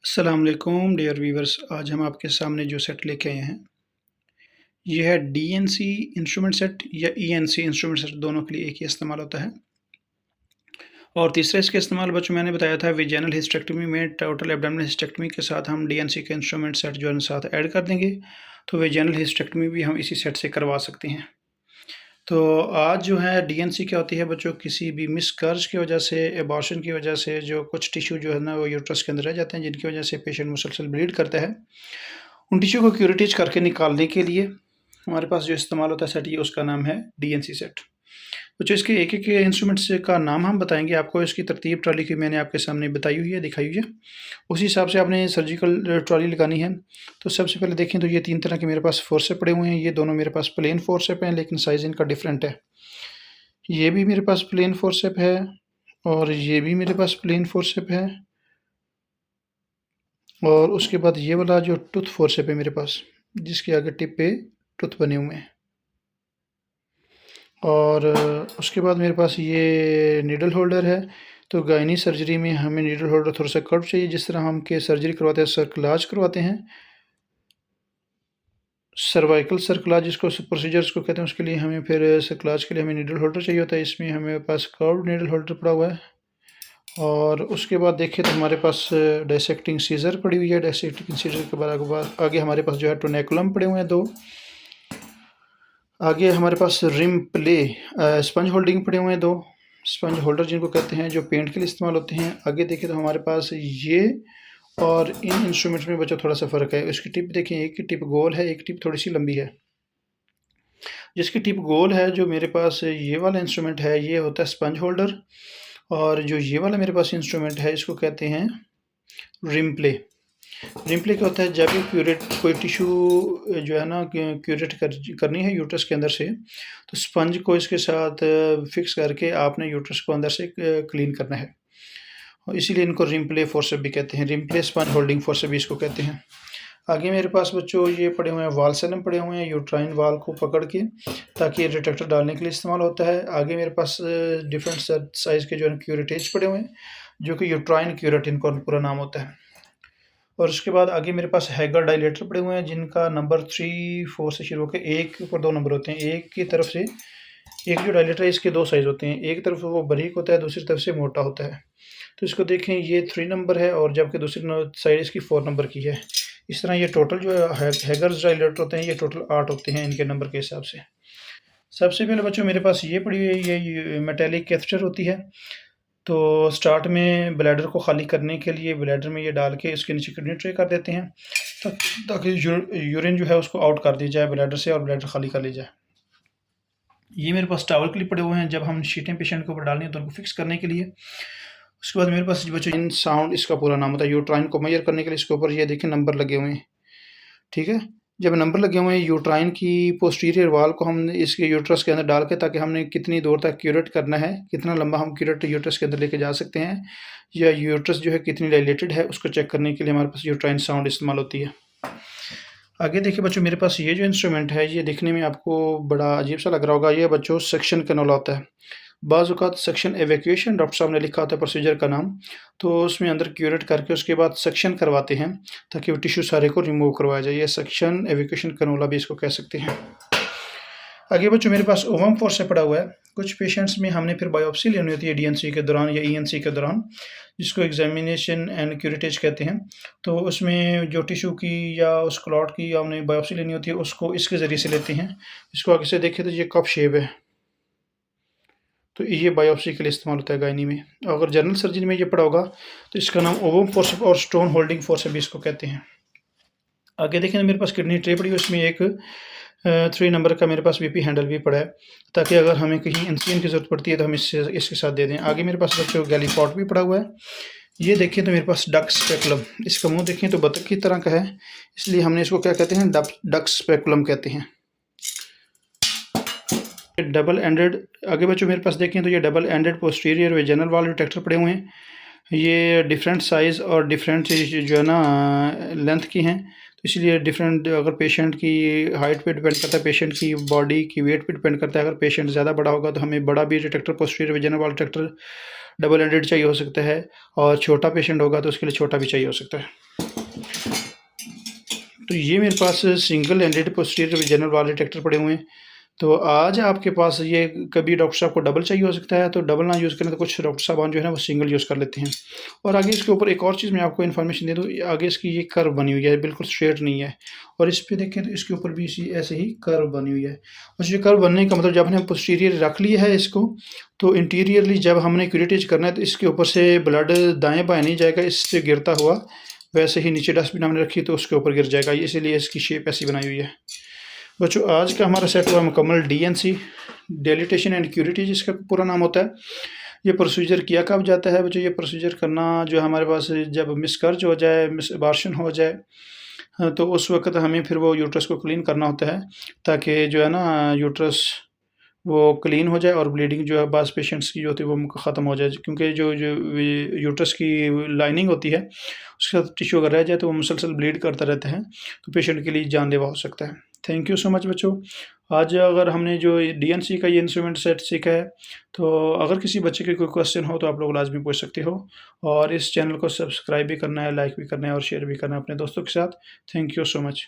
अस्सलाम वालेकुम dear viewers. आज हम आपके सामने जो सेट लेके आए हैं ये है डीएनसी इंस्ट्रूमेंट सेट या ईएनसी इंस्ट्रूमेंट सेट, दोनों के लिए एक ही इस्तेमाल होता है। और तीसरा इसका इस्तेमाल बच्चों मैंने बताया था वेजाइनल हिस्टेक्टमी में, टोटल एब्डोमिनल हिस्टेक्टमी के साथ हम डीएनसी का इंस्ट्रूमेंट सेट जो है साथ ऐड कर देंगे, तो वेजाइनल हिस्टेक्टमी भी हम इसी सेट से करवा सकते हैं। तो आज जो है डीएनसी क्या होती है बच्चों, किसी भी मिसकर्ज की वजह से, एबॉर्शन की वजह से जो कुछ टिश्यू जो है ना वो यूट्रस के अंदर रह जाते हैं, जिनकी वजह से पेशेंट मुसलसल ब्लीड करता है, उन टिश्यू को क्यूरेटिज करके निकालने के लिए हमारे पास जो इस्तेमाल होता है सेट, ये उसका नाम है डीएनसी सेट। बच्चों इसके एक एक इंस्ट्रूमेंट्स का नाम हम बताएंगे आपको। इसकी तरतीब ट्रॉली की मैंने आपके सामने बताई हुई है, दिखाई हुई है, उसी हिसाब से आपने सर्जिकल ट्रॉली लगानी है। तो सबसे पहले देखें तो ये तीन तरह के मेरे पास फोर्सेप पड़े हुए हैं। ये दोनों मेरे पास प्लेन फोर्सेप हैं, लेकिन साइज़ इनका डिफरेंट है। ये भी मेरे पास प्लेन फोर्सेप है और ये भी मेरे पास प्लेन फोर्सेप है, और उसके बाद ये वाला जो टूथ फोर्सेप है मेरे पास, जिसके आगे टिप पे टूथ बने हुए हैं। और उसके बाद मेरे पास ये नीडल होल्डर है। तो गायनी सर्जरी में हमें नीडल होल्डर थोड़ा सा कर्व चाहिए, जिस तरह हम के सर्जरी करवाते हैं, सर्कलाज करवाते हैं, सर्वाइकल सर्कलाज जिसको प्रोसीजर्स को कहते हैं, उसके लिए हमें फिर सर्कलाज के लिए हमें नीडल होल्डर चाहिए होता है। इसमें हमें पास कर्व नीडल होल्डर पड़ा हुआ है। और उसके बाद देखें तो हमारे पास डायसेक्टिंग सीज़र पड़ी हुई है। डायसेक्टिंग सीज़र के बाद आगे हमारे पास जो है टोनेकुलम पड़े हुए हैं दो। आगे हमारे पास रिम प्ले स्पंज होल्डिंग पड़े हुए हैं दो, स्पंज होल्डर जिनको कहते हैं, जो पेंट के लिए इस्तेमाल होते हैं। आगे देखें तो हमारे पास ये और इन इंस्ट्रूमेंट्स में बच्चा थोड़ा सा फ़र्क है। इसकी टिप देखें, एक की टिप गोल है, एक टिप थोड़ी सी लंबी है। जिसकी टिप गोल है, जो मेरे पास ये वाला इंस्ट्रूमेंट है, ये होता है स्पंज होल्डर। और जो ये वाला मेरे पास इंस्ट्रूमेंट है, इसको कहते हैं रिम प्ले। रिम प्ले क्या होता है, जब भी कोई टिश्यू जो है ना क्यूरेट करनी है यूट्रस के अंदर से, तो स्पंज को इसके साथ फिक्स करके आपने यूट्रस को अंदर से क्लीन करना है, और इसीलिए इनको रिम प्ले फोर्सेप भी कहते हैं। Rampley sponge holding forceps भी इसको कहते हैं। आगे मेरे पास बच्चों ये पड़े हुए हैं वाल सेलम पड़े हुए हैं, यूट्राइन वाल को पकड़ के, ताकि ये डिटेक्टर डालने के लिए इस्तेमाल होता है। आगे मेरे पास डिफरेंट साइज़ के जो है क्यूरेटेज पड़े हुए हैं, जो कि यूट्राइन क्यूरेट इनका पूरा नाम होता है। और उसके बाद आगे मेरे पास हैगर डायलेटर पड़े हुए हैं, जिनका नंबर 3, 4 से शुरू होकर एक के ऊपर 2 नंबर होते हैं। एक की तरफ से, एक जो डायलेटर है इसके 2 साइज़ होते हैं, एक तरफ वो बारीक होता है, दूसरी तरफ से मोटा होता है। तो इसको देखें, ये 3 नंबर है और जबकि दूसरी साइड इसकी 4 नंबर की है। इस तरह ये टोटल जो हैगर्स डायलेटर होते हैं, ये टोटल 8 होते हैं इनके नंबर के हिसाब से। सबसे पहले बच्चों मेरे पास ये पड़ी हुई है, ये मेटेलिक कैथेटर होती है। तो स्टार्ट में ब्लैडर को खाली करने के लिए ब्लैडर में ये डाल के इसके नीचे किडनी ट्रे कर देते हैं, ताकि यूरिन जो है उसको आउट कर दी जाए ब्लैडर से और ब्लैडर खाली कर ली जाए। ये मेरे पास टावल क्लिप पड़े हुए हैं, जब हम शीटें पेशेंट के ऊपर डालनी है तो उनको फिक्स करने के लिए। उसके बाद मेरे पास बच्चों इन साउंड, इसका पूरा नाम होता है, यूट्राइन को मेजर करने के लिए इसके ऊपर ये देखें नंबर लगे हुए हैं, ठीक है। जब नंबर लगे हुए हैं, यूट्राइन की पोस्टीरियर वाल को हम इसके यूट्रस के अंदर डाल के, ताकि हमने कितनी दूर तक क्यूरेट करना है, कितना लंबा हम क्यूरेट यूट्रस के अंदर लेके जा सकते हैं, या यूट्रस जो है कितनी डायलेटेड है, उसको चेक करने के लिए हमारे पास यूट्राइन साउंड इस्तेमाल होती है। आगे देखिए बच्चों, मेरे पास ये जो इंस्ट्रूमेंट है, ये दिखने में आपको बड़ा अजीब सा लग रहा होगा। ये बच्चों सक्शन कैनोला होता है। बाज़ औक़ात सक्शन एवैक्यूएशन डॉक्टर साहब ने लिखा होता है प्रोसीजर का नाम, तो उसमें अंदर क्यूरेट करके उसके बाद सक्शन करवाते हैं, ताकि वो टिश्यू सारे को रिमूव करवाया जाए। ये सक्शन एवैक्यूएशन कैनोला भी इसको कह सकते हैं। आगे बच्चों मेरे पास ओवम फोर्सेप पड़ा हुआ है। कुछ पेशेंट्स में हमने फिर बायोप्सी लेनी होती है डीएनसी के दौरान या ईएनसी के दौरान, जिसको एग्जामिनेशन एंड क्यूरेटेज कहते हैं। तो उसमें जो टिश्यू की या उस क्लॉट की हमने बायोप्सी लेनी होती है, उसको इसके ज़रिए से लेते हैं। इसको आगे से देखें तो ये कप शेप है, तो ये बायोप्सी के लिए इस्तेमाल होता है गायनी में। अगर जनरल सर्जरी में ये पड़ा होगा तो इसका नाम ओवम फोर्सेप और स्टोन होल्डिंग फोर्सेप भी इसको कहते हैं। आगे देखें तो मेरे पास किडनी ट्रे पड़ी है, उसमें एक 3 नंबर का मेरे पास बीपी हैंडल भी पड़ा है, ताकि अगर हमें कहीं इंसुलिन की ज़रूरत पड़ती है तो हम इसके साथ दे दें। आगे मेरे पास बच्चों गैली पॉट भी पड़ा हुआ है। ये देखें तो मेरे पास डक स्पेकुलम, इसका मुंह देखें तो बतख की तरह का है, इसलिए हमने इसको क्या कहते हैं, डक स्पेकुलम कहते हैं। डबल एंडेड, आगे बच्चों मेरे पास देखें तो ये डबल एंडेड पोस्टीरियर वेजाइनल वाल डिटेक्टर पड़े हुए हैं। ये डिफरेंट साइज़ और डिफरेंट जो है ना लेंथ की हैं, तो इसलिए डिफरेंट, अगर पेशेंट की हाइट पे डिपेंड करता है, पेशेंट की बॉडी की वेट पे डिपेंड करता है। अगर पेशेंट ज़्यादा बड़ा होगा तो हमें बड़ा भी डिटेक्टर, पोस्टीरियर वेजाइनल वाल डिटेक्टर डबल एंडेड चाहिए हो सकता है, और छोटा पेशेंट होगा तो उसके लिए छोटा भी चाहिए हो सकता है। तो ये मेरे पास सिंगल एंडेड पोस्टीरियर विजनल वाले ट्रैक्टर पड़े हुए हैं। तो आज आपके पास ये कभी डॉक्टर साहब को डबल चाहिए हो सकता है, तो डबल ना यूज़ करें तो कुछ डॉक्टर साहबान जो है ना वो सिंगल यूज़ कर लेते हैं। और आगे इसके ऊपर एक और चीज़ मैं आपको इन्फॉर्मेशन दे दूँ, आगे इसकी ये कर्व बनी हुई है, बिल्कुल स्ट्रेट नहीं है। और इस पे देखें तो इसके ऊपर भी इसी ऐसे ही कर्व बनी हुई है। और ये कर्व बनने का मतलब जब हमने पोस्टीरियर रख लिया है इसको, तो इंटीरियरली जब हमने क्यूरेटिज करना है तो इसके ऊपर से ब्लड दाएँ बाएँ नहीं जाएगा, इससे गिरता हुआ वैसे ही नीचे डस्टबिन हमने रखी तो उसके ऊपर गिर जाएगा, इसीलिए इसकी शेप ऐसी बनाई हुई है। बच्चों आज का हमारा सेट हुआ मुकम्मल डीएनसी, डिलीटेशन एंड क्यूरेटिज इसका पूरा नाम होता है। ये प्रोसीजर किया कब जाता है बच्चों? ये प्रोसीजर करना जो हमारे पास जब मिसकर्ज हो जाए, मिस अबॉर्शन हो जाए, तो उस वक़्त हमें फिर वो यूट्रस को क्लीन करना होता है, ताकि जो है ना यूट्रस वो क्लीन हो जाए और ब्लीडिंग जो है बाज़ पेशेंट्स की जो होती है वो ख़त्म हो जाए। क्योंकि जो जो यूट्रस की लाइनिंग होती है उसके साथ टिश्यू अगर रह जाए तो वो मुसलसल ब्लीड करता रहता है, तो पेशेंट के लिए जानलेवा हो सकता है। थैंक यू सो मच बच्चों। आज अगर हमने जो डीएनसी का ये इंस्ट्रूमेंट सेट सीखा है, तो अगर किसी बच्चे के कोई क्वेश्चन हो तो आप लोग लाज़मी पूछ सकते हो। और इस चैनल को सब्सक्राइब भी करना है, लाइक भी करना है और शेयर भी करना है अपने दोस्तों के साथ। Thank you so much.